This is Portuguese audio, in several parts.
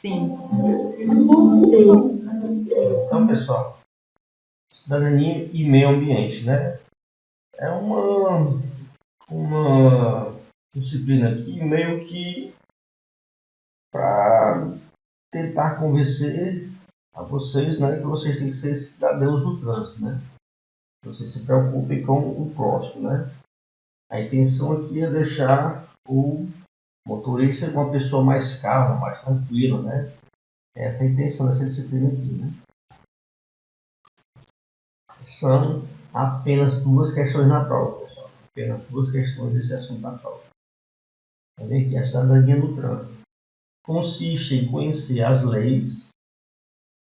Sim. Então, pessoal, cidadania e meio ambiente, né? É uma disciplina aqui meio que para tentar convencer a vocês, né, que vocês têm que ser cidadãos do trânsito, né? Vocês se preocupem com o próximo, né? A intenção aqui é deixar o motorista uma pessoa mais calma, mais tranquila, né? Essa é a intenção dessa disciplina aqui, né? São apenas duas questões na prova, pessoal. Apenas duas questões desse assunto na prova. Vamos aqui, a cidadania no trânsito. Consiste em conhecer as leis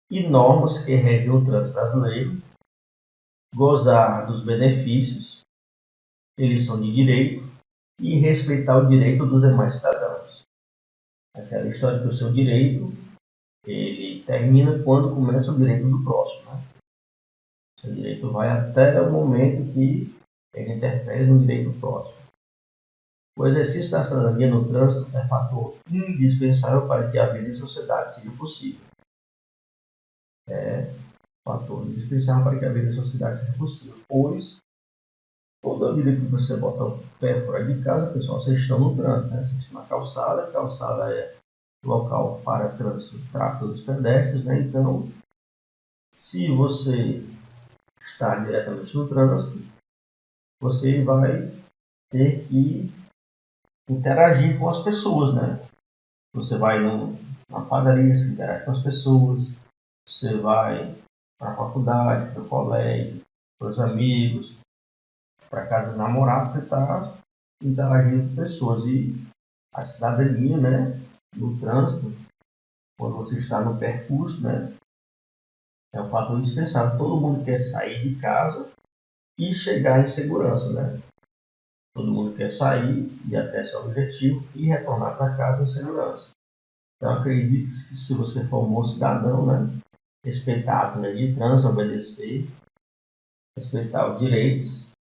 e normas que regem o trânsito brasileiro, gozar dos benefícios, eles são de direito, e respeitar o direito dos demais cidadãos. Aquela história que o seu direito, ele termina quando começa o direito do próximo, né? O seu direito vai até o momento que ele interfere no direito do próximo. O exercício da cidadania no trânsito é fator indispensável para que a vida em sociedade seja possível. É fator indispensável para que a vida em sociedade seja possível, pois toda vida que você bota o pé fora de casa, pessoal, vocês estão no trânsito, né? Vocês estão na calçada, a calçada é local para trânsito, tráfego dos pedestres, né? Então, se você está diretamente no trânsito, você vai ter que interagir com as pessoas, né? Você vai na padaria, você interage com as pessoas, você vai para a faculdade, para o colégio, para os amigos, para casa do namorado, você está interagindo com pessoas. E a cidadania, né, no trânsito, quando você está no percurso, né, é um fator indispensável. Todo mundo quer sair de casa e chegar em segurança, né? Todo mundo quer sair e até seu objetivo e retornar para casa em segurança. Então, acredite que se você for um bom cidadão, né, respeitar as leis de trânsito, obedecer, respeitar os direitos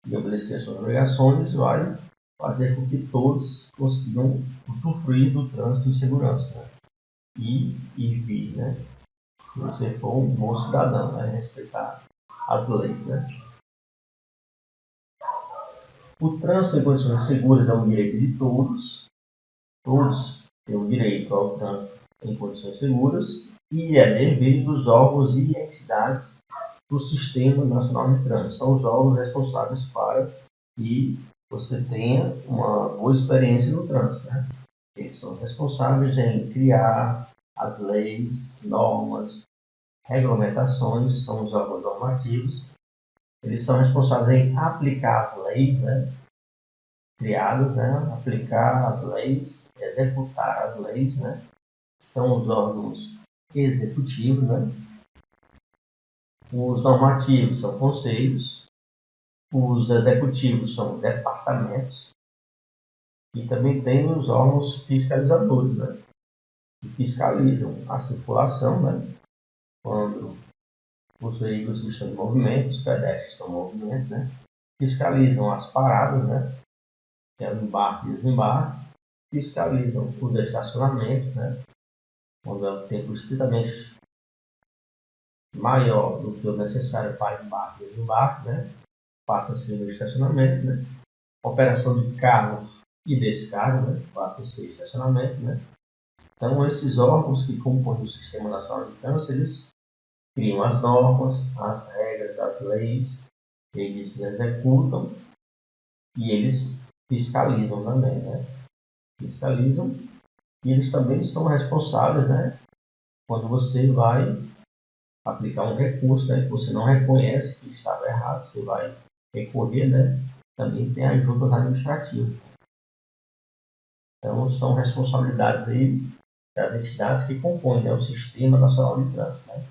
e obedecer as suas obrigações, vai fazer com que todos consigam usufruir do trânsito em segurança, né? E vir, né? Se você for um bom cidadão, né? Respeitar as leis, né? O trânsito em condições seguras é um direito de todos. Todos têm o direito ao trânsito em condições seguras e é dever dos órgãos e entidades do Sistema Nacional de Trânsito. São os órgãos responsáveis para que você tenha uma boa experiência no trânsito, né? Eles são responsáveis em criar as leis, normas, regulamentações, são os órgãos normativos. Eles são responsáveis em aplicar as leis, né, criadas, né, aplicar as leis, executar as leis, né, são os órgãos executivos, né. Os normativos são conselhos, os executivos são departamentos e também tem os órgãos fiscalizadores, né, que fiscalizam a circulação, né, quando os veículos estão em movimento, os pedestres estão em movimento, né, fiscalizam as paradas, né, que é o embarque e desembarque, fiscalizam os estacionamentos, né, quando é um tempo estritamente maior do que o necessário para embarque e desembarque, né, passa a ser no estacionamento, né, operação de carro e descarga, né, passa a ser estacionamento, né. Então, esses órgãos que compõem o Sistema Nacional de Trânsito, eles criam as normas, as regras, as leis, eles executam e eles fiscalizam também, né? Fiscalizam e eles também são responsáveis, né? Quando você vai aplicar um recurso, né, que você não reconhece que estava errado, você vai recorrer, né? Também tem ajuda administrativa. Então, são responsabilidades aí das entidades que compõem, né, o Sistema Nacional de Trânsito, né?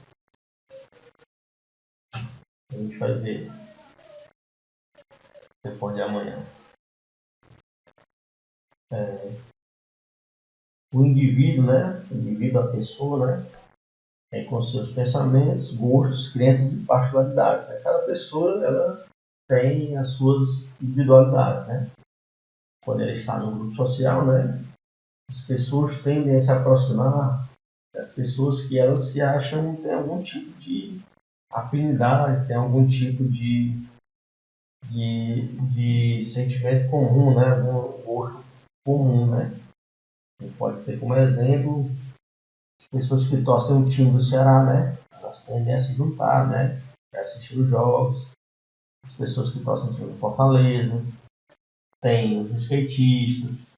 A gente vai ver depois de amanhã. O indivíduo, né? O indivíduo, a pessoa, né? Com seus pensamentos, gostos, crenças e particularidades, né? Cada pessoa, ela tem as suas individualidades, né? Quando ela está no grupo social, né? As pessoas tendem a se aproximar as pessoas que elas se acham têm algum tipo de afinidade, têm algum tipo de sentimento comum, né? Um gosto comum, né? Pode ter como exemplo pessoas que torcem um time do Ceará, né? Elas tendem a se juntar, né? Para assistir os jogos. As pessoas que torcem o time do Fortaleza. Tem os skatistas.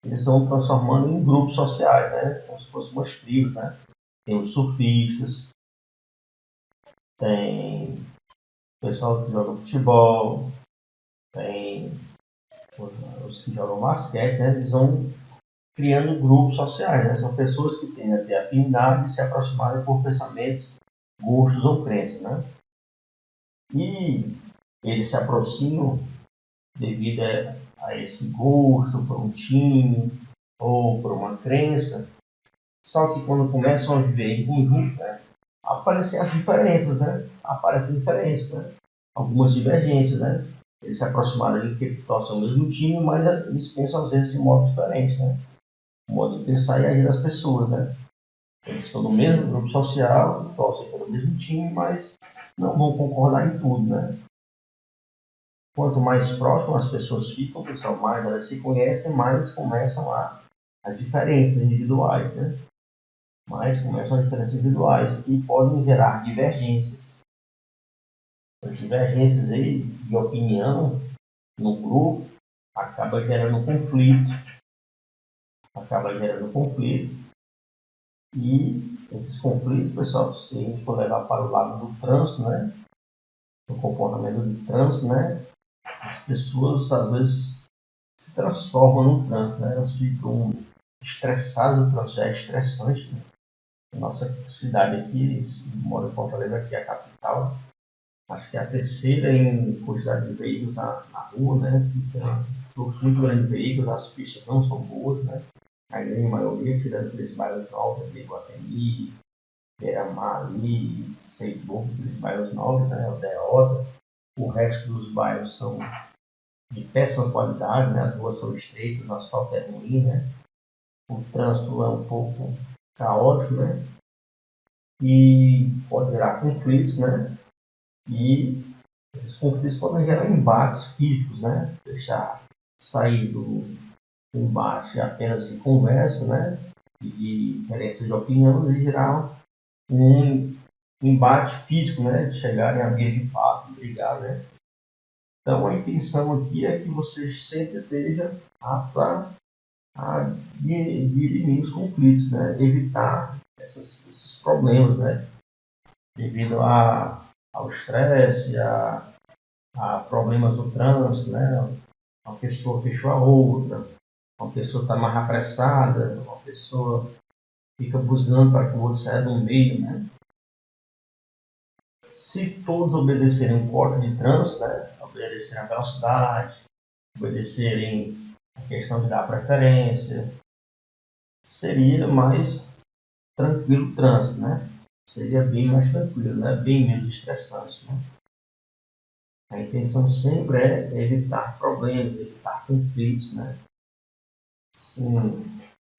Eles vão transformando em grupos sociais, né? Como se fossem umas tribos, né? Tem os surfistas. Tem o pessoal que joga futebol. Tem os que jogam basquete, né? Eles vão criando grupos sociais, né? São pessoas que têm a ter afinidade de se aproximarem por pensamentos, gostos ou crenças, né? E eles se aproximam devido a esse gosto por um time ou por uma crença, só que quando começam a viver em conjunto, né, aparecem as diferenças, né? Aparecem diferenças, né? Algumas divergências, né? Eles se aproximaram ali porque torcem o mesmo time, mas eles pensam às vezes de modo diferente, né? O modo de pensar e agir das pessoas, né? Eles estão no mesmo grupo social, torcem pelo mesmo time, mas não vão concordar em tudo, né? Quanto mais próximo as pessoas ficam, pessoal, mais elas se conhecem, mais começam as diferenças individuais, né? Mais começam as diferenças individuais que podem gerar divergências. As divergências aí de opinião no grupo acaba gerando conflito, e esses conflitos, pessoal, se a gente for levar para o lado do trânsito, né? Do comportamento de trânsito, né? As pessoas às vezes se transformam no trânsito, né? Elas ficam estressadas no trânsito, já é estressante, né? Nossa cidade aqui, moro em Fortaleza, aqui é a capital, acho que é a terceira em quantidade de veículos na rua, né? Tem um fluxo muito grande de veículos, as pistas não são boas, né? A grande maioria, tirando aqueles bairros novos, de Guatemi, Beira-Mar, ali, Seis Bocas, aqueles bairros novos, né? O Deota, o resto dos bairros são de péssima qualidade, né? As ruas são estreitas, o asfalto é ruim, né? O trânsito é um pouco caótico, né? E pode gerar conflitos, né? E esses conflitos podem gerar embates físicos, né? Deixar sair do embate apenas de conversa, né? E de diferença de opinião e gerar um embate físico, né? De chegarem a vias de fato, brigar, né? Então a intenção aqui é que você sempre esteja apto a dirimir os conflitos, né? Evitar esses problemas, né? Devido ao estresse, a problemas no trânsito, né? Uma pessoa fechou a outra, uma pessoa está mais apressada, uma pessoa fica buzinando para que o outro saia do meio, né? Se todos obedecerem um código de trânsito, né? Obedecerem a velocidade, obedecerem a questão de dar preferência, seria mais tranquilo o trânsito, né? Seria bem mais tranquilo, né? Bem menos estressante, né? A intenção sempre é evitar problemas, evitar conflitos, né? Sim,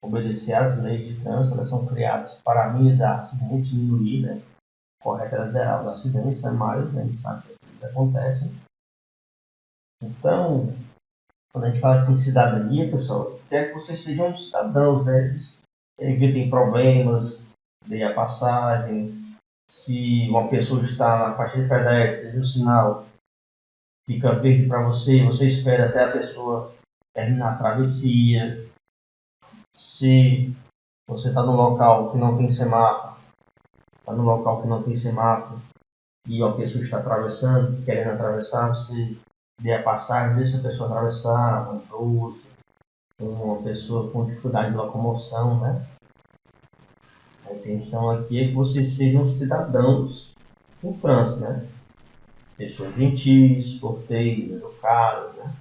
obedecer às leis de trânsito, elas são criadas para minimizar acidentes, diminuir, né? Correto era zerar os acidentes, né? Mas a gente sabe que as coisas acontecem. Então, quando a gente fala em cidadania, pessoal, quer que vocês sejam cidadãos, né? Eles evitem problemas, deem a passagem. Se uma pessoa está na faixa de pedestre, o sinal fica verde para você, você espera até a pessoa terminar a travessia. Se você está no local que não tem semáforo, e uma pessoa está atravessando, querendo atravessar, você dê a passagem, deixa a pessoa atravessar, um idoso, uma pessoa com dificuldade de locomoção, né? A intenção aqui é que vocês sejam cidadãos no trânsito, né? Pessoas gentis, porteiras, educadas, né?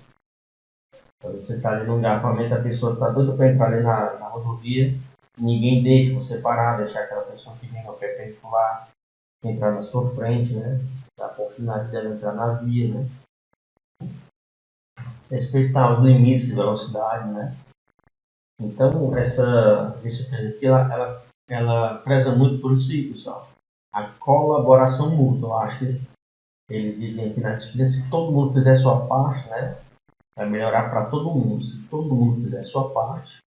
Quando você está ali no engarrafamento, a pessoa está doida para entrar ali na rodovia, ninguém deixa você parar, deixar aquela pessoa que vem no perpendicular entrar na sua frente, né? Dar a oportunidade dela entrar na via, né? Respeitar os limites de velocidade, né? Então, essa disciplina aqui, ela ela preza muito por isso aí, pessoal. A colaboração mútua. Eu acho que eles dizem aqui na disciplina, se todo mundo fizer sua parte, né, vai melhorar para todo mundo. Se todo mundo fizer sua parte,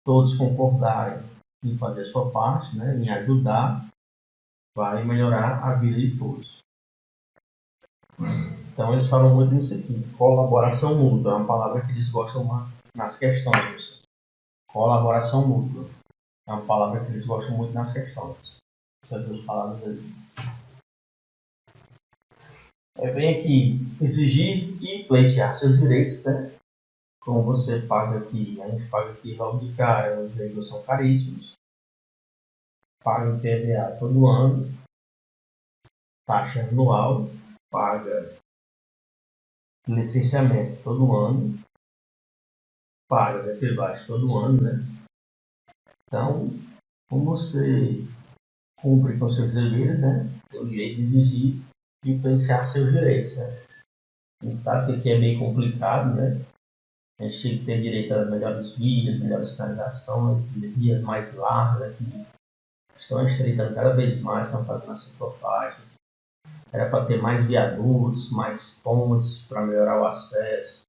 todos concordarem em fazer sua parte, né, em ajudar, vai melhorar a vida de todos. Então eles falam muito nisso aqui. Colaboração mútua é uma palavra que eles gostam nas questões. Colaboração mútua é uma palavra que eles gostam muito nas questões. Essas duas palavras ali. Vem aqui, exigir e pleitear seus direitos, né? Como você paga aqui, a gente paga aqui logo de cara, os direitos são caríssimos. Paga IPVA todo ano, taxa anual, paga licenciamento todo ano, paga DPVAT todo ano, né? Então, como você cumpre com seus deveres, né? Tem o direito de exigir e pleitear seus direitos, né? A gente sabe que aqui é meio complicado, né? A gente tem direito a melhores vias, melhores sinalizações, vias mais largas, que estão estreitando cada vez mais, estão fazendo as ciclofaixas. Era para ter mais viadutos, mais pontes para melhorar o acesso.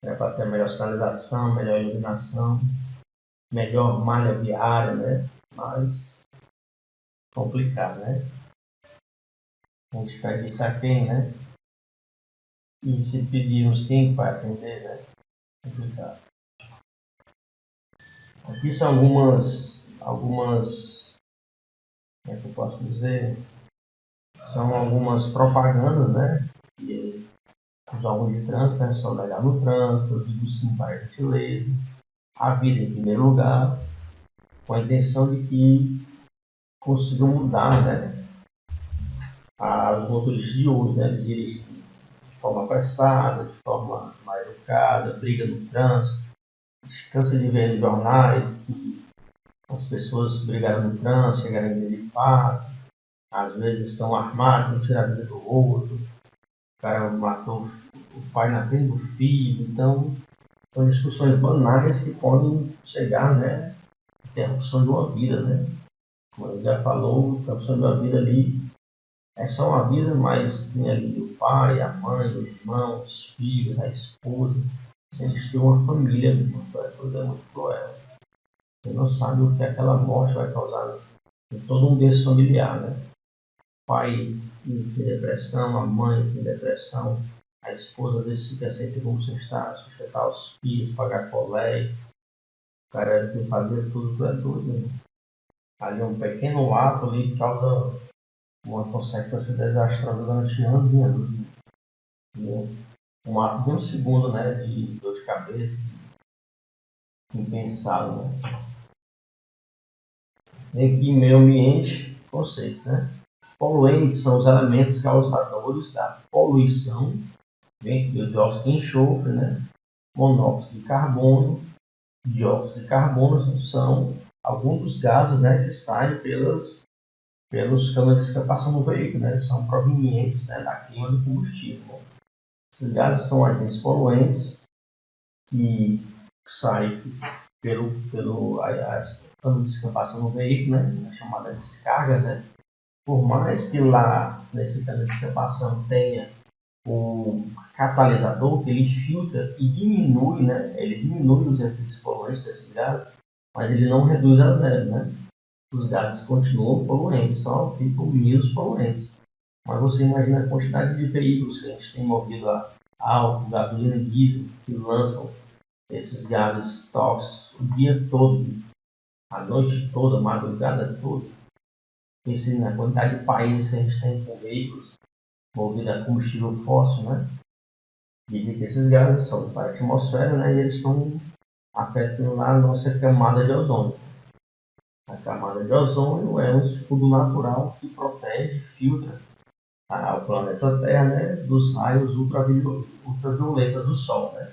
Era para ter melhor sinalização, melhor iluminação, melhor malha viária, né? Mas complicado, né? A gente pede isso a quem, né? E se pedirmos quem vai atender, né? Complicado. Aqui são algumas, como é que eu posso dizer? São algumas propagandas, né? Que os órgãos de trânsito, né? São legal no trânsito, eu digo sim para a gentileza, a vida em primeiro lugar, com a intenção de que consigam mudar, né? Os motoristas de hoje, né? Eles dirigem de forma apressada, de forma mal educada, briga no trânsito. A gente cansa de ver nos jornais que as pessoas brigaram no trânsito, chegaram em de fato, às vezes são armados, tirar a vida do outro, o cara matou o pai na frente do filho, então são discussões banais que podem chegar, né, à interrupção de uma vida, né? Como ele já falou, a interrupção de uma vida ali é só uma vida, mas tem ali o pai, a mãe, o irmão, os filhos, a esposa, eles têm uma família, uma coisa muito cruel. Você não sabe o que aquela morte vai causar em todo um desses familiar, né? O pai tem depressão, a mãe tem depressão, a esposa às vezes fica sempre como sustentar os filhos, pagar colégio, o cara tem que fazer tudo é doido, né? Ali um pequeno ato ali causa uma consequência desastrosa durante anos e anos. Né? Um ato de um segundo, né, de dor de cabeça, impensado, né? Vem aqui meio ambiente, vocês, né? Poluentes são os elementos causadores da poluição. Vem aqui o dióxido de enxofre, né? Monóxido de carbono. Dióxido de carbono são alguns dos gases, né, que saem pelos canos de escapação do veículo, né? São provenientes, né, da queima do combustível. Né? Esses gases são agentes poluentes que saem pelo cano de escapação do veículo, né? A chamada descarga, né? Por mais que lá nesse cano de escapação tenha o catalisador, que ele filtra e diminui, né? Ele diminui os efeitos poluentes desses gases, mas ele não reduz a zero, né? Os gases continuam poluentes, só ficam menos poluentes. Mas você imagina a quantidade de veículos que a gente tem movido a álcool, gasolina e diesel, que lançam esses gases tóxicos o dia todo, a noite toda, a madrugada toda. Pense na quantidade de países que a gente tem com veículos movidos a combustível fóssil, né? Dizem que esses gases são para a atmosfera, né? E eles estão afetando a nossa camada de ozônio. A camada de ozônio é um escudo natural que protege, filtra o planeta Terra, né, dos raios ultravioletas do Sol. Né?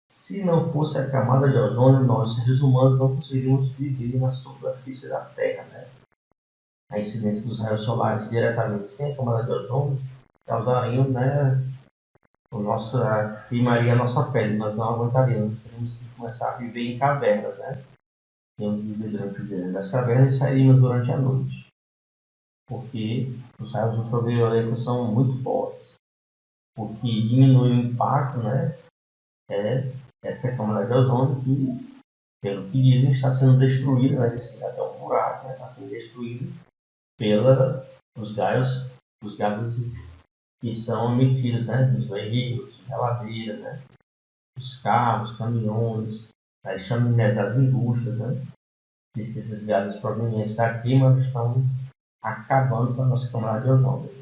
Se não fosse a camada de ozônio, nós, seres humanos, não conseguiríamos viver na superfície da Terra. Né? A incidência dos raios solares diretamente sem a camada de ozônio causariam, né, queimaria a nossa pele, nós não aguentaríamos, teríamos que começar a viver em cavernas. Né? iam viver durante o dia das cavernas e saíram durante a noite, porque os raios ultravioletas são muito fortes. O que diminui o impacto, né, é essa camada de ozônio que, pelo que dizem, está sendo destruída, né, esse até um buraco, né, está sendo destruído os gases que são emitidos, né, dos veículos, geladeira, né, dos carros, caminhões, das chaminés das indústrias, né, diz que esses gases provenientes da queima estão acabando com a nossa camada de ozônio.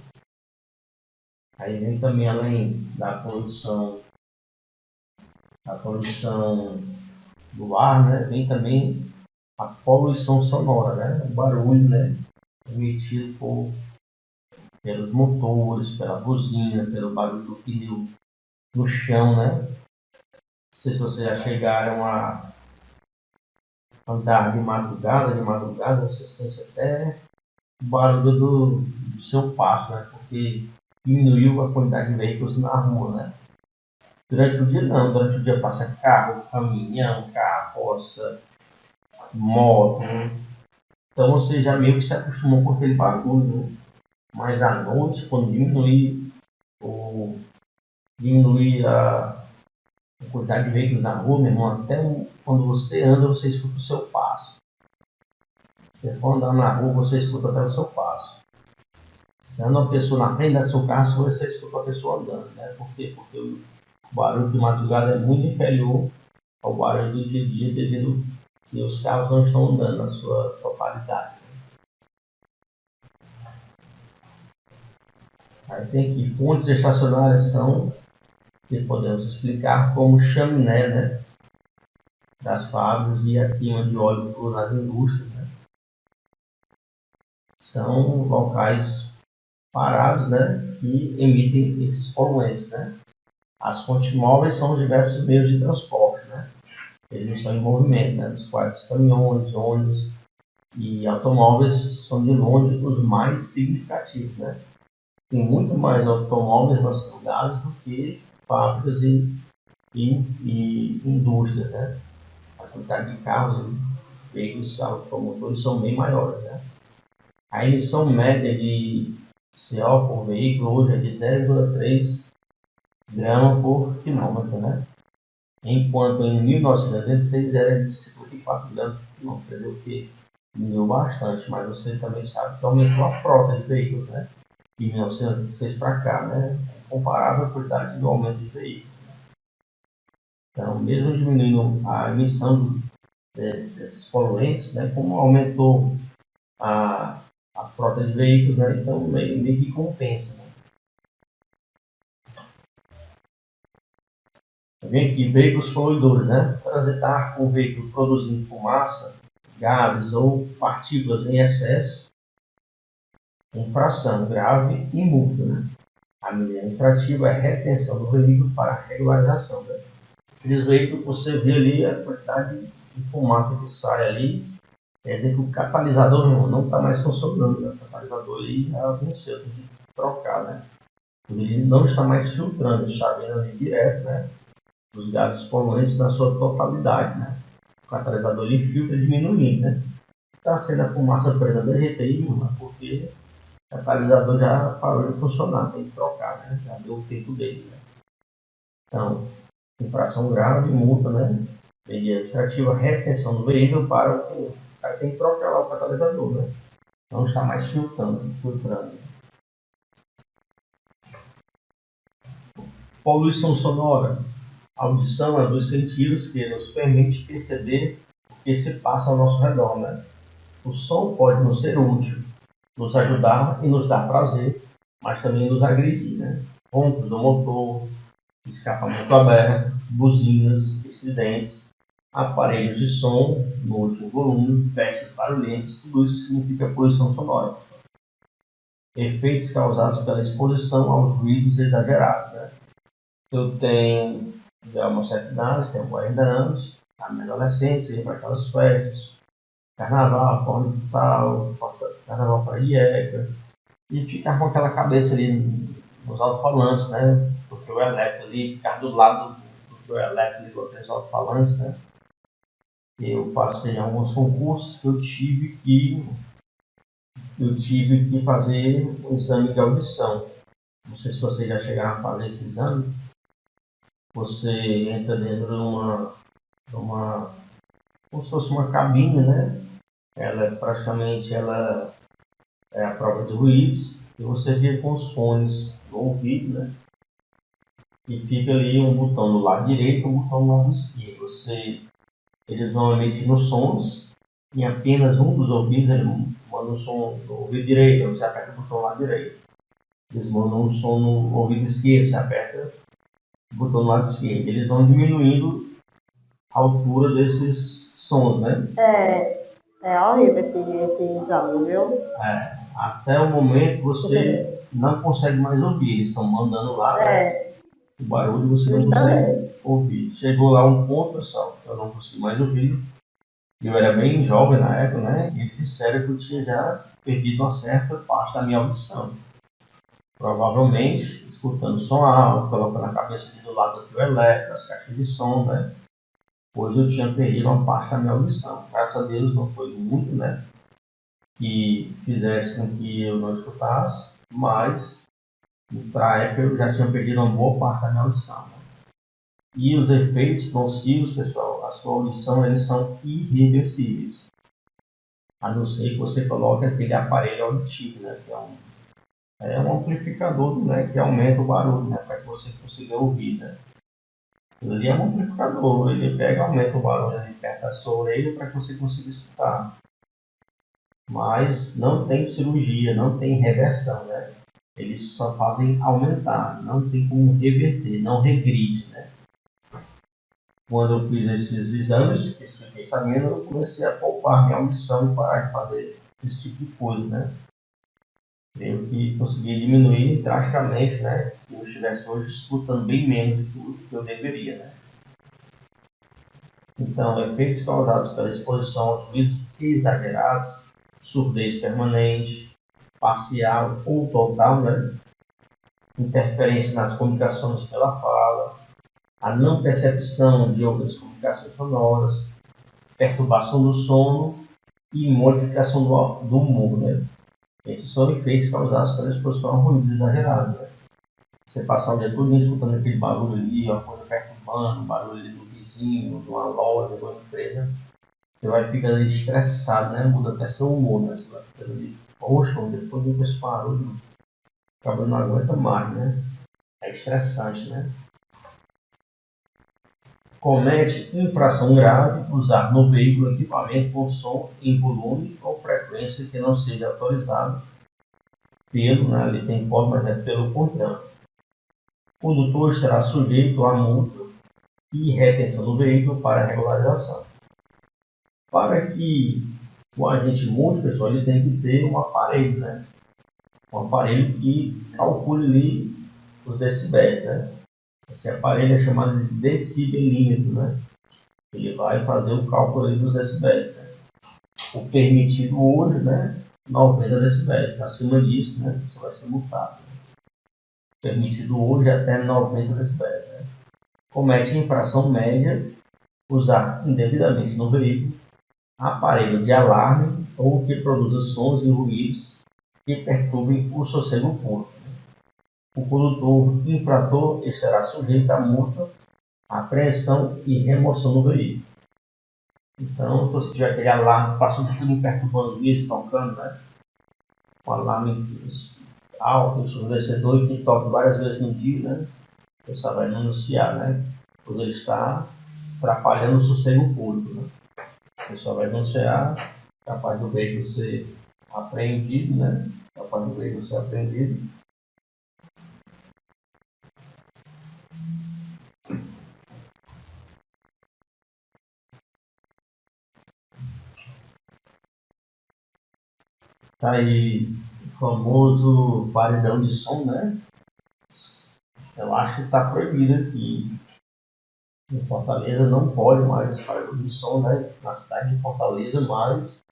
Aí vem também, além da poluição do ar, né, vem também a poluição sonora, né, o barulho, né, emitido pelos motores, pela buzina, pelo barulho do pneu no chão, né. Não sei se vocês já chegaram a andar de madrugada você sente até o barulho do seu passo, né, porque diminuiu a quantidade de veículos na rua, né. Durante o dia não, durante o dia passa carro, caminhão, carroça, moto, né? Então você já meio que se acostumou com aquele barulho, né? Mas à noite, quando diminui a quantidade de veículos na rua, meu irmão, até quando você anda, você escuta o seu passo. Você for andar na rua, você escuta até o seu passo. Se anda uma pessoa na frente do seu carro, você escuta a pessoa andando, né? Por quê? Porque o barulho de madrugada é muito inferior ao barulho do dia a dia, devido que os carros não estão andando na sua totalidade. Aí tem que fontes estacionárias são, que podemos explicar como chaminé, né, das fábricas e a queima de óleo cru nas indústrias, né, são locais parados, né, que emitem esses poluentes, né. As fontes móveis são os diversos meios de transporte, né, eles estão em movimento, né, os quais caminhões, ônibus e automóveis são de longe os mais significativos, né. Tem muito mais automóveis nas cidades do que fábricas e indústrias, né? A quantidade de carros e veículos automotores são bem maiores, né? A emissão média de CO por veículo hoje é de 0,3 gramas por quilômetro, né? Enquanto em 1996 era de 54 gramas por quilômetro, quer dizer que diminuiu bastante, mas você também sabe que aumentou a frota de veículos, né? De 1996 para cá, né? Comparável à quantidade do aumento de veículos. Então, mesmo diminuindo a emissão desses poluentes, né? Como aumentou a frota de veículos, né? Então meio que compensa. Né? Vem aqui, veículos poluidores, né? Transitar com o veículo produzindo fumaça, gases ou partículas em excesso, infração grave e multa, né? A medida administrativa é retenção do veículo para regularização. Né? Aqueles veículos, você vê ali a quantidade de fumaça que sai ali, quer dizer que o catalisador não está mais funcionando. Né? O catalisador aí já venceu, tem que trocar, né? Ele não está mais filtrando, está vendo ali direto, né? Os gases poluentes na sua totalidade, né? O catalisador ele filtra diminuindo, né? Está sendo a fumaça preta derreter, porque o catalisador já parou de funcionar, tem que trocar, né? Já deu o tempo dele, né? Então, infração grave, multa, né? Medida administrativa, retenção do veículo para o pneu. Aí tem que trocar lá o catalisador, né? Não está mais filtrando. Poluição sonora. A audição é dos sentidos que nos permite perceber o que se passa ao nosso redor, né? O som pode nos ser útil, nos ajudar e nos dar prazer, mas também nos agredir, né? Roncos do motor, escapamento aberto, buzinas, estridentes, aparelhos de som no último volume, festas barulhentas, tudo isso significa poluição sonora. Efeitos causados pela exposição aos ruídos exagerados, né? Eu tenho já uma certa idade, tenho 40 anos, na minha adolescência, ia para aquelas festas, carnaval, forma de tal, carnaval para IECA, e ficar com aquela cabeça ali nos alto-falantes, né? Porque o elétrico ali, ficar do lado do que o elétrico ligou aqueles alto-falantes, né? eu passei em alguns concursos que eu tive que fazer um exame de audição. Não sei se vocês já chegaram a fazer esse exame. Você entra dentro de uma como se fosse uma cabine, né? Ela é a prova de ruídos e você fica com os fones no ouvido, né? E fica ali um botão do lado direito e um botão do lado esquerdo. Eles vão emitindo sons em apenas um dos ouvidos, ele manda um som no ouvido direito, você aperta o botão do lado direito. Eles mandam um som no ouvido esquerdo, você aperta o botão do lado esquerdo. Eles vão diminuindo a altura desses sons, né? É horrível esse exame, viu? Até o momento você não consegue mais ouvir, eles estão mandando lá, né? O barulho você não consegue ouvir. Chegou lá um ponto, pessoal, eu não consegui mais ouvir. Eu era bem jovem na época, né? E eles disseram que eu tinha já perdido uma certa parte da minha audição. Provavelmente, escutando som alto, colocando a cabeça ali do lado do fio elétrico, as caixas de som, né? Pois eu tinha perdido uma parte da minha audição. Graças a Deus não foi muito, né? Que fizesse com que eu não escutasse, mas para a época eu já tinha perdido uma boa parte da minha audição. Né? E os efeitos nocivos, pessoal, a sua audição, eles são irreversíveis. A não ser que você coloque aquele aparelho auditivo, né? Que é um amplificador, né? Que aumenta o barulho, né? Para que você consiga ouvir, né? Ele é um amplificador, ele pega e aumenta o barulho ali perto da sua orelha para que você consiga escutar. Mas não tem cirurgia, não tem reversão, né? Eles só fazem aumentar, não tem como reverter, não regride, né? Quando eu fiz esses exames, esse fiquei sabendo, eu comecei a poupar minha audição e parar de fazer esse tipo de coisa, né? Creio que consegui diminuir drasticamente, né? Se eu estivesse hoje escutando bem menos de tudo que eu deveria, né? Então, efeitos causados pela exposição aos ruídos exagerados, surdez permanente, parcial ou total, né? Interferência nas comunicações pela fala, a não percepção de outras comunicações sonoras, perturbação do sono e modificação do humor, né? Esses são efeitos causados pela exposição a ruídos exagerados, né? Você passar o dia todo escutando aquele barulho ali, uma coisa perturbando, um barulho ali do vizinho, de uma loja, de uma empresa, você vai ficar ali estressado, né? Muda até seu humor, né? Você vai ficar ali, poxa, depois de esse barulho, acaba não aguenta mais, né? É estressante, né? Comete infração grave usar no veículo equipamento com som em volume ou frequência que não seja autorizado pelo, né? Ali tem código, mas é pelo CONTRAN. O condutor estará sujeito a multa e retenção do veículo para regularização. Para que o agente multe, pessoal, ele tem que ter um aparelho, né? Um aparelho que calcule ali os decibéis, né? Esse aparelho é chamado de decibelímetro, né? Ele vai fazer o cálculo ali dos decibéis, né? O permitido hoje, né? 90 decibéis. Acima disso, né? Você vai ser multado. Né? Permitido hoje até 90 decibéis, né? Comete infração média usar indevidamente no veículo aparelho de alarme ou que produza sons e ruídos que perturbem o sossego público. O condutor infrator estará sujeito a multa, apreensão e remoção do veículo. Então, se você tiver aquele alarme passando tudo perturbando isso, tocando, né? Um alarme alto, ensurdecedor que toca várias vezes no dia, né? Você vai denunciar, né? Quando ele está atrapalhando o sossego público, né? Você só vai denunciar, capaz do veículo ser apreendido, né? Capaz do veículo ser apreendido. Tá aí o famoso paredão de som, né? Eu acho que está proibido aqui. Em Fortaleza não pode mais esse paredão de som, né? Na cidade de Fortaleza, mas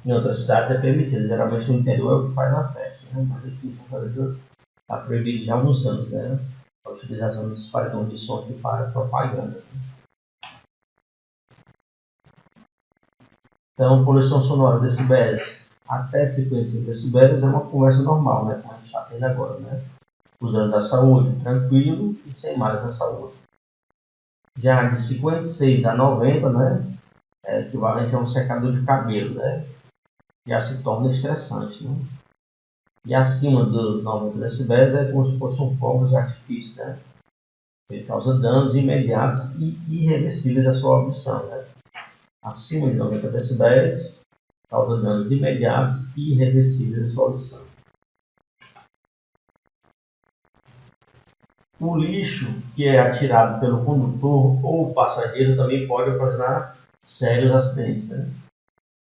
em outras cidades é permitido. Geralmente no interior é o que faz a festa, né? Mas aqui em Fortaleza está proibido já há alguns anos, né? A utilização desses paredões de som aqui para propaganda. Então, poluição sonora, decibéis até 55 decibéis é uma conversa normal, né? Como a gente está tendo agora, né? Usando a saúde, tranquilo e sem males na saúde. Já de 56 a 90, né? É equivalente a um secador de cabelo, né? Já se torna estressante, né? E acima dos 90 decibéis é como se fosse um fogo de artifício, né? Ele causa danos imediatos e irreversíveis à sua audição, né? Acima de 90 decibéis causa danos imediatos e irreversíveis à sua audição. O lixo que é atirado pelo condutor ou passageiro também pode ocasionar sérios acidentes, né?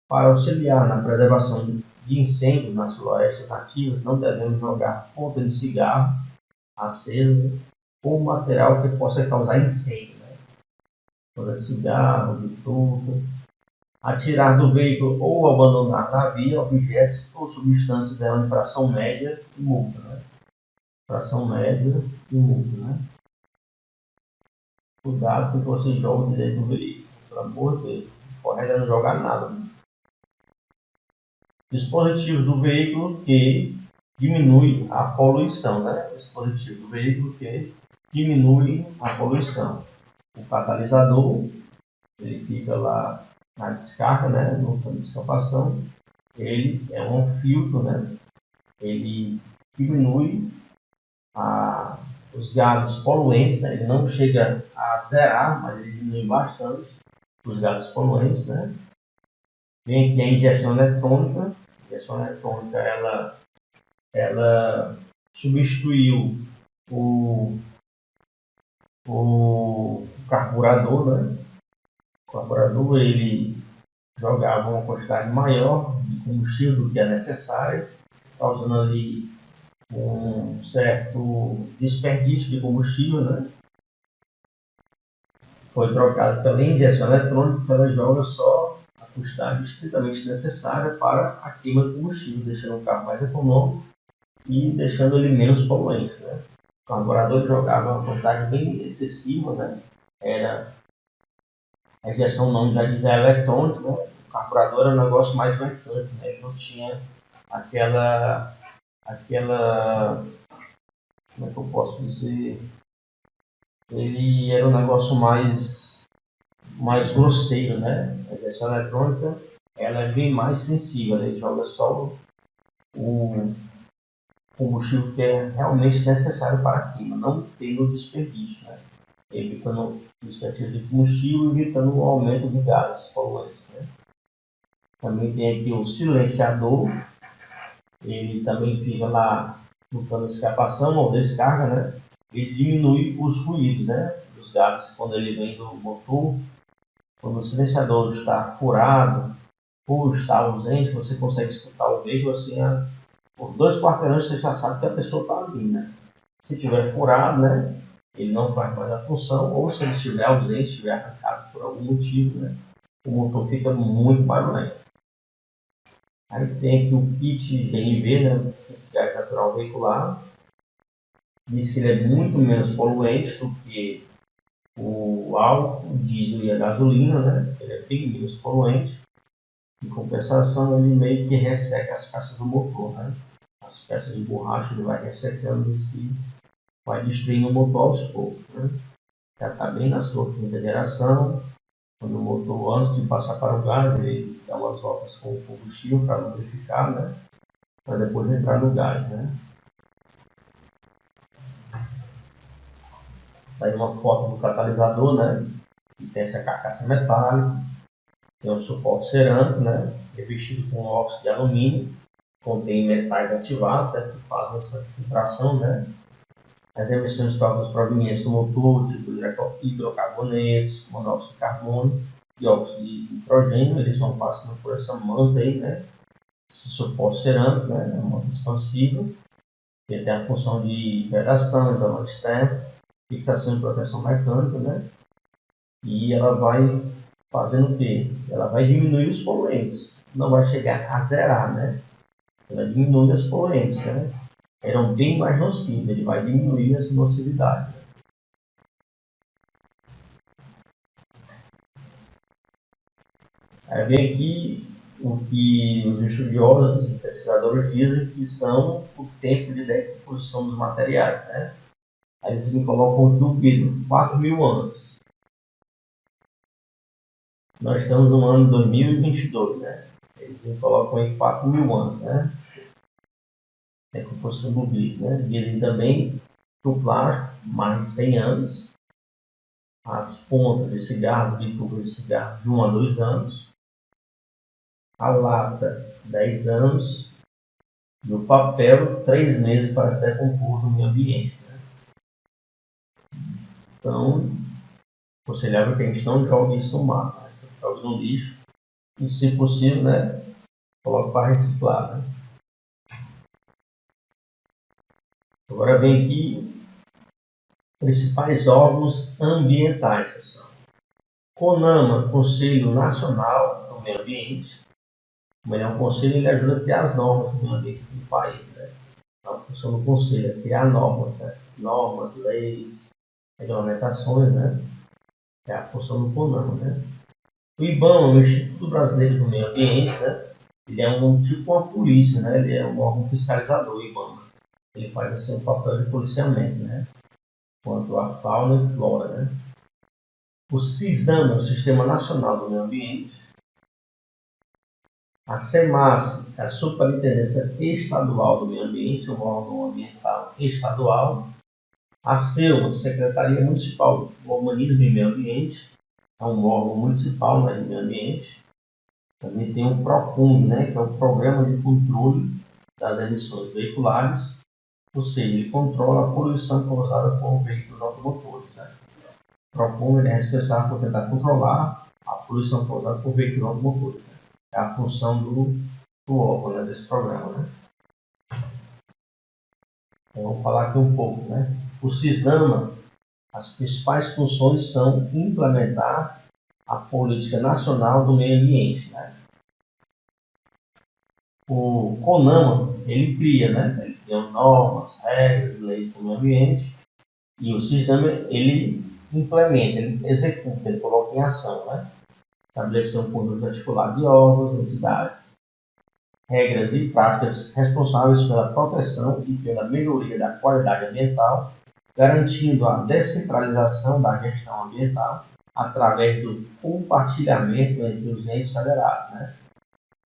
Para auxiliar na preservação de incêndios nas florestas nativas, não devemos jogar ponta de cigarro acesa ou material que possa causar incêndio, né? Ponta de cigarro, de tudo. Atirar do veículo ou abandonar na via objetos ou substâncias é uma infração média e multa, né? Infração média e multa, né? Cuidado com o que você joga de dentro do veículo, pelo amor de Deus. O correto é não jogar nada, né? Dispositivos do veículo que diminui a poluição, né? Dispositivo do veículo que diminui a poluição. O catalisador, ele fica lá na descarga, né? No cano de escapação. Ele é um filtro, né? Ele diminui os gases poluentes, né? Ele não chega a zerar, mas ele diminui bastante os gases poluentes, né? Vem aqui a injeção eletrônica. A injeção eletrônica, ela substituiu o carburador, né? O carburador, ele jogava uma quantidade maior de combustível do que é necessário, causando ali um certo desperdício de combustível, né? Foi trocado pela injeção eletrônica, que ela joga só a quantidade estritamente necessária para a queima de combustível, deixando o carro mais econômico e deixando ele menos poluente, né? O carburador jogava uma quantidade bem excessiva, né? Era a injeção, o nome já diz, é eletrônica, né? O carburador era um negócio mais mecânico, né? Ele não tinha aquela, como é que eu posso dizer, ele era um negócio mais grosseiro, né? A injeção eletrônica, ela é bem mais sensível, ele joga só o combustível que é realmente necessário para a queima, não tendo desperdício, né? Evitando o desperdício de combustível, evitando o aumento de gases poluentes, né? Também tem aqui o silenciador, ele também fica lá no cano de escapação ou descarga, né? Ele diminui os ruídos, né? Os gases quando ele vem do motor. Quando o silenciador está furado ou está ausente, você consegue escutar o veículo assim, por 2 quarteirões você já sabe que a pessoa está ali, né? Se estiver furado, né? Ele não faz mais a função, ou se ele estiver ausente, estiver arrancado por algum motivo, né? O motor fica muito barulhento. Aí tem aqui o kit GNV, né? Esse gás natural veicular. Diz que ele é muito menos poluente do que o álcool, o diesel e a gasolina, né? Ele é bem menos poluente. Em compensação, ele meio que resseca as peças do motor, né? As peças de borracha ele vai ressecando e vai destruindo o motor aos poucos, né? Já está bem na sua quinta geração. Quando o motor, antes de passar para o gás, ele dá umas voltas com o combustível para lubrificar, né? Para depois entrar no gás, né? Daí uma foto do catalisador, né? Que tem essa carcaça metálica, tem um suporte cerâmico, né? Revestido com óxido de alumínio, contém metais ativados, né? Que fazem essa filtração, né? As emissões tóxicas provenientes do motor, tipo hidrocarbonetos, monóxido de carbono e óxido de nitrogênio, eles vão passando por essa manta aí, né? Esse suporte cerâmico, né? É uma manta expansiva, que tem a função de vedação, isolamento externo, fixação e proteção mecânica, né? E ela vai fazendo o quê? Ela vai diminuir os poluentes. Não vai chegar a zerar, né? Ela diminui as poluentes, né? Eram bem mais nocivos, ele vai diminuir essa nocividade. Aí vem aqui o que os estudiosos e pesquisadores dizem que são o tempo de decomposição dos materiais, né? Aí eles me colocam aqui o período, 4.000 anos. Nós estamos no ano 2022, né? Eles me colocam aí 4.000 anos, né? Decomposição do vidro, né? Dizem também que o plástico, mais de 100 anos. As pontas de cigarros, bitucas de cigarro, de 1 a 2 anos. A lata, 10 anos. E o papel, 3 meses para se decompor no meio ambiente, né? Então, aconselhável que a gente não jogue isso no mar, né? Você joga no lixo e, se possível, né, coloque para reciclar, né? Agora vem aqui principais órgãos ambientais, pessoal. CONAMA, Conselho Nacional do Meio Ambiente. Como ele é um conselho, ele ajuda a criar as normas do meio ambiente do país, né? Então, a função do conselho é criar normas, né? Normas, leis, regulamentações, né? É a função do CONAMA, né? O IBAMA, o Instituto Brasileiro do Meio Ambiente, né? Ele é tipo uma polícia, né? Ele é um órgão fiscalizador, o IBAMA. Ele faz assim um papel de policiamento, né? Quanto à fauna e flora, né? O SISDAMA, o Sistema Nacional do Meio Ambiente. A SEMAS, a Superintendência Estadual do Meio Ambiente, o órgão ambiental estadual. A SEUMA, Secretaria Municipal do Urbanismo e Meio Ambiente, é um órgão municipal, né, de meio ambiente. Também tem o PROCONV, né, que é o Programa de Controle das Emissões Veiculares, ou seja, ele controla a poluição causada por veículos automotores, né? O PROCONV é responsável por tentar controlar a poluição causada por veículos automotores, né? É a função do órgão, né, desse programa, né? Então, vamos falar aqui um pouco, né? O SISDAMA, as principais funções são implementar a política nacional do meio ambiente, né? O CONAMA, ele cria, né? Ele cria normas, regras, leis do meio ambiente, e o SISDAMA, ele implementa, ele executa, ele coloca em ação, né? Estabelecer um conjunto articulado de órgãos, entidades, regras e práticas responsáveis pela proteção e pela melhoria da qualidade ambiental, garantindo a descentralização da gestão ambiental através do compartilhamento entre os entes federados, né?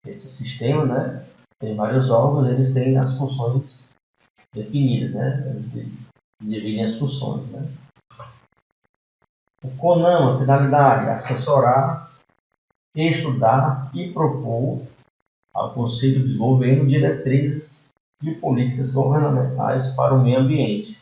Esse sistema, né, tem vários órgãos, eles têm as funções definidas, né? Eles dividem as funções, né? O CONAMA, finalidade, assessorar, estudar e propor ao Conselho de Governo diretrizes de políticas governamentais para o meio ambiente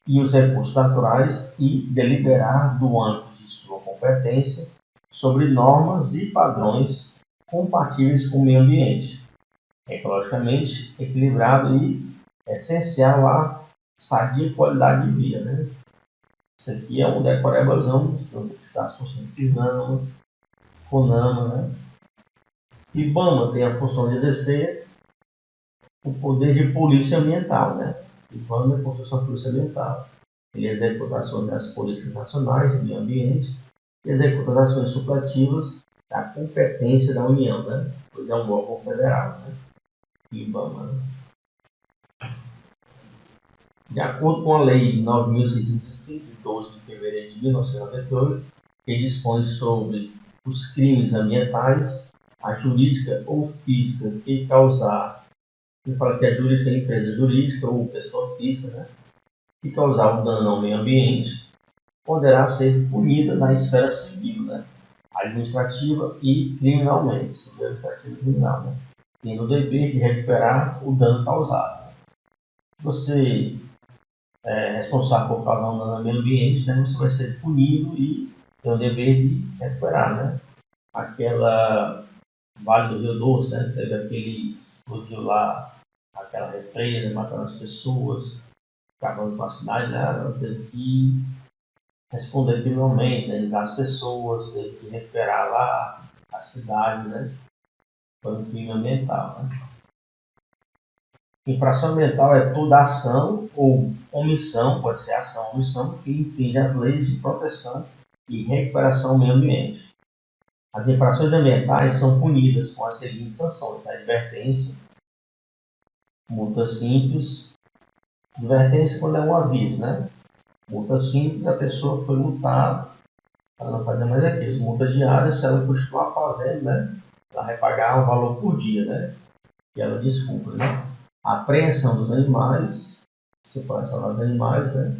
e os recursos naturais e deliberar do âmbito de sua competência sobre normas e padrões compatíveis com o meio ambiente, ecologicamente equilibrado e essencial à sadia qualidade de vida, né? Isso aqui é um decorebazão, as funções CISNAMA, CONAMA, né? IBAMA tem a função de exercer o poder de polícia ambiental, né? IBAMA é como se fosse uma polícia ambiental. Ele executa ações das políticas nacionais de meio ambiente e executa as ações supletivo da competência da União, né? Pois é um órgão federal, né? IBAMA. Né? De acordo com a Lei 9.605, de 12 de fevereiro de 1998, que dispõe sobre os crimes ambientais, a jurídica ou física que causar, que fala que a jurídica é empresa jurídica ou pessoa física, né, que causar o dano ao meio ambiente, poderá ser punida na esfera civil, né, administrativa e criminalmente, civil, administrativa e criminal, né, tendo o dever de recuperar o dano causado. Você é responsável por causar um dano ao meio ambiente, né, você vai ser punido e tem o dever de recuperar, né, aquela Vale do Rio Doce, né? Teve aquele explodiu lá, aquela represa, matando as pessoas, acabando com a cidade, né? Ela teve que responder criminalmente, indenizar as pessoas, teve que recuperar lá a cidade, né? Foi um crime ambiental, né? Infração ambiental é toda ação ou omissão, pode ser ação ou omissão, que infringe as leis de proteção e recuperação do meio ambiente. As infrações ambientais são punidas com as seguintes sanções: advertência, multa simples, advertência quando é um aviso, né? Multa simples, a pessoa foi multada, ela não fazer mais aquilo. Multa diária, se ela continuar fazendo, né? Ela vai pagar um valor por dia, né? E ela desculpa, né? A apreensão dos animais, você pode falar dos animais, né?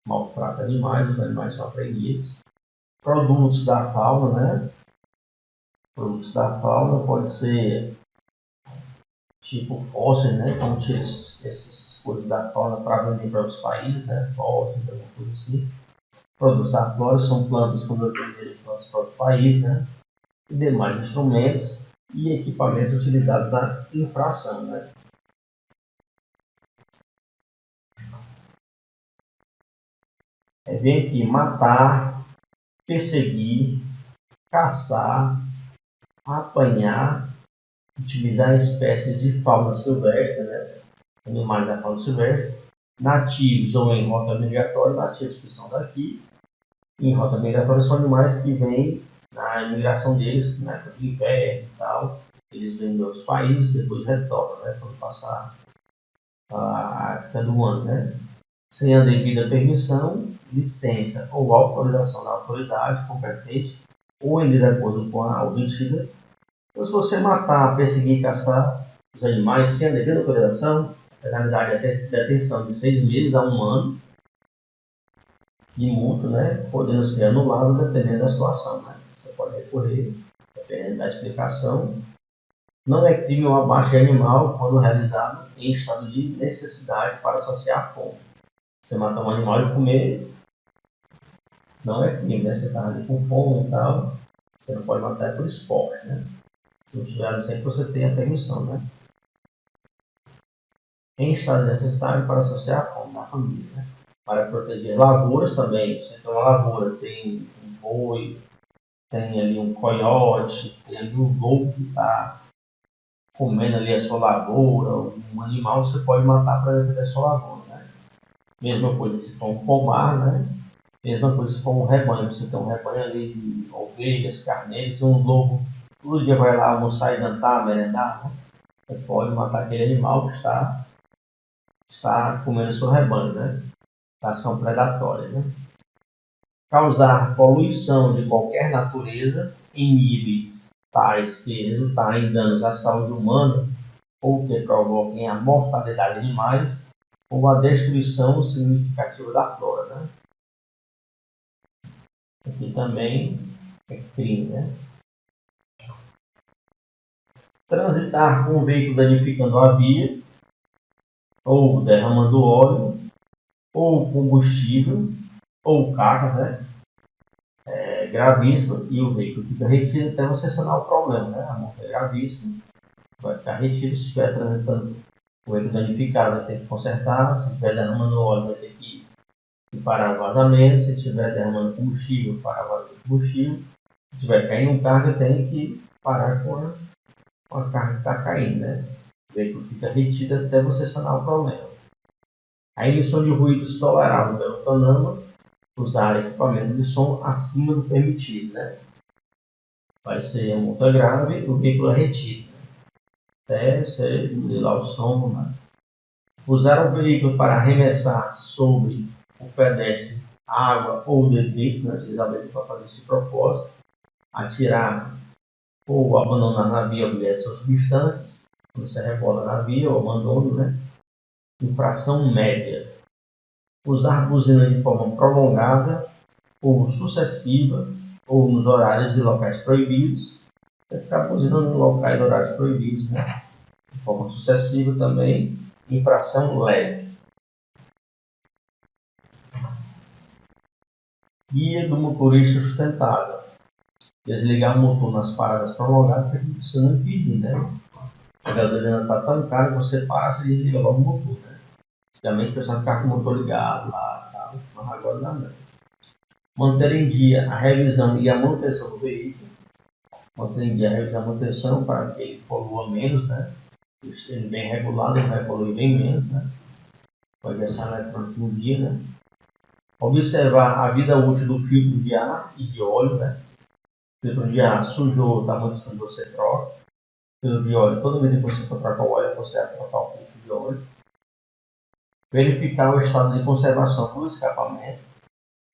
Maltrata animais, os animais são apreendidos. Produtos da fauna, né? Produtos da fauna pode ser tipo fósseis, né? Então tira esses coisas da fauna para vender para outros países, né? Fósseis, alguma coisa assim. Produtos da flora são plantas com dependência de plantas para outro país, né? E demais instrumentos e equipamentos utilizados na infração, né? Vem aqui matar, perseguir, caçar, apanhar, utilizar espécies de fauna silvestre, né? Animais da fauna silvestre, nativos ou em rota migratória, nativos que são daqui, em rota migratória são animais que vêm na imigração deles, na época de inverno e tal, eles vêm de outros países, depois retornam, né? Quando passar a época do ano, né? Sem a devida permissão, licença ou autorização da autoridade competente ou em desacordo com a obtida. Então, se você matar, perseguir e caçar os animais sem a devida autorização, a penalidade é detenção de 6 meses a 1 ano de multa, né, podendo ser anulado dependendo da situação. Né? Você pode recorrer, dependendo da explicação. Não é crime o abate de animal quando realizado em estado de necessidade para saciar a fome. Você matar um animal e comer não é crime, né? Você está ali com fome e tal, você não pode matar por esporte, né? Se não tiver sempre você tem a permissão, né? Em estado de necessidade para associar a fome da família, né? Para proteger lavouras também. Você tem uma lavoura, tem um boi, tem ali um coiote, tem ali um lobo que está comendo ali a sua lavoura, um animal você pode matar para defender a sua lavoura, né? Mesma coisa se for um pomar, né? Mesma coisa se for um rebanho, você tem um rebanho ali de ovelhas, carneiros, um lobo, todo dia vai lá almoçar e jantar, merendar, né? Você pode matar aquele animal que está comendo o seu rebanho, né? Ação predatória, né? Causar poluição de qualquer natureza em níveis tais que resultar em danos à saúde humana ou que provoquem a mortalidade de animais ou a destruição significativa da flora, né? Aqui também é crime, né? Transitar com um veículo danificando a via, ou derramando óleo, ou combustível, ou carga, né? É gravíssimo e o veículo fica retido até você sanar o problema, né? A multa é gravíssima, vai ficar retido. Se estiver transitando o veículo danificado, vai ter que consertar. Se estiver derramando óleo, vai ter que parar o vazamento. Se estiver derramando combustível, parar o vazamento de combustível. Se estiver caindo carga, tem que parar com a carga que está caindo, né? O veículo fica retido até você sanar o problema. A emissão de ruídos tolerável pelo CONAMA, usar equipamento de som acima do permitido, né? Vai ser multa grave, o veículo é retido, né? Até você modelar o som, né? Usar o veículo para arremessar sobre o pedestre água ou detrito, né? Utilizar o veículo para fazer esse propósito. Atirar ou abandonar na via objetos ou substâncias, quando você rebola na via ou abandono, né? Infração média. Usar buzina de forma prolongada ou sucessiva ou nos horários e locais proibidos. Você ficar buzinando em locais e horários proibidos, né? De forma sucessiva também. Infração leve. Guia do motorista sustentável. Desligar o motor nas paradas prolongadas, você não impedir, né? A gasolina está tão cara que você para, você desliga logo o motor, né? Antigamente o pessoal ficava com o motor ligado lá, tal, mas agora não. Manter em dia a revisão e a manutenção do veículo. Manter em dia a revisão e a manutenção para que ele polua menos, né? Ele bem regulado, ele vai poluir bem menos, né? Pode ser eletrônico no dia, né? Observar a vida útil do filtro de ar e de óleo, né? Filtro de ar sujou, está muito sujo, você troca. Filtro de óleo, toda vez que você for trocar o óleo, você vai trocar o filtro de óleo. Verificar o estado de conservação do escapamento,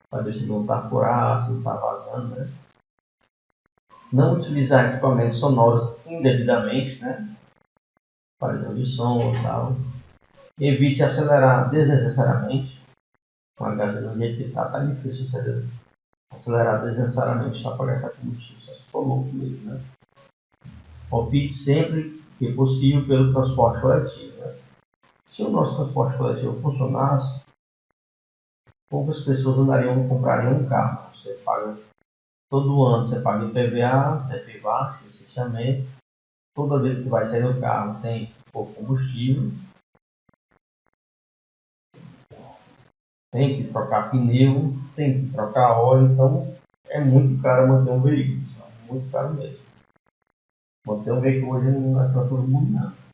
para ver se não está furado, se não está vazando, né? Não utilizar equipamentos sonoros indevidamente, né? Paredão de som e tal. Evite acelerar desnecessariamente. Com a gasolina do jeito que está difícil você acelerar desnecessariamente só para gastar combustível. Só se for louco mesmo, né? Opte sempre que possível pelo transporte coletivo, né? Se o nosso transporte coletivo funcionasse, poucas pessoas comprariam um carro. Você paga todo ano, você paga IPVA, DPVAT, licenciamento. Toda vez que vai sair do carro tem pouco combustível, tem que trocar pneu, tem que trocar óleo, então é muito caro manter um veículo, muito caro mesmo. Manter um veículo hoje não é para todo mundo não.